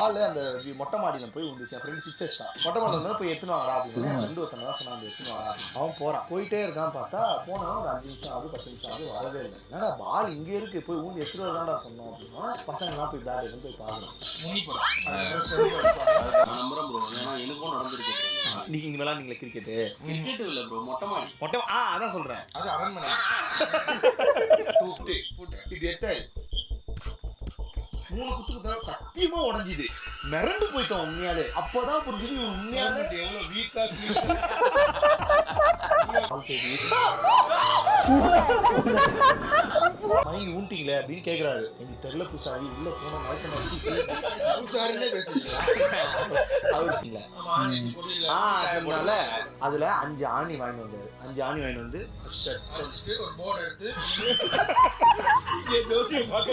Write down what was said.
அந்த மொட்டை மாடியில போய் வந்துச்சு. என் ஃப்ரெண்ட் 6 தான். மொட்டை மாடியில வந்து போய் எடுத்துன்னு வாங்கடா அப்படின்னு என் ஃப்ரெண்டு ஒருத்தன் தான் சொன்னான் எடுத்துன்னு வாடா. அவன் போறான். போயிட்டே இருக்கான்னு பார்த்தா போனவன் ஒரு 5 நிமிஷம் ஆகுது 10 நிமிஷம் ஆகுது வரவே இல்லை. என்னடா பால் இங்க இருக்கு போய் ஊந்து எடுத்துட்டு வரலாம்டா சொன்னோம் அப்படின்னா பசங்கள்லாம் போய் பேட் எடுத்து போய் பாக்குறோம். எனக்கும் நடந்திருக்கு. நீங்க இங்க விளையாடுங்களா கிரிக்கெட்டு? கிரிக்கெட் இல்ல ப்ரோ, மொட்டை மாடி. அதான் சொல்றேன். அது அரண்மனை. இது எட்டை 3 குத்துக்கு தான் சத்தியமா உடஞ்சிது. மிரண்டு போயிட்டோம் உண்மையாலே. அப்பதான் புரிஞ்சுது உண்மையாலே எவ்வளவு வீக்கா மைண்ட் ஊண்டிங்களே அப்படின்னு கேக்குறாரு. எனக்கு தெரியல பூசாரி உள்ள போன பூசாரினே பேசுறீங்க. அதனால அதுல 5 ஆணி வாங்கிட்டு வந்தாரு. 5 ஆணி வாங்கிட்டு வந்து ஒரு போர்டு எடுத்து ஜோசியம் பார்க்க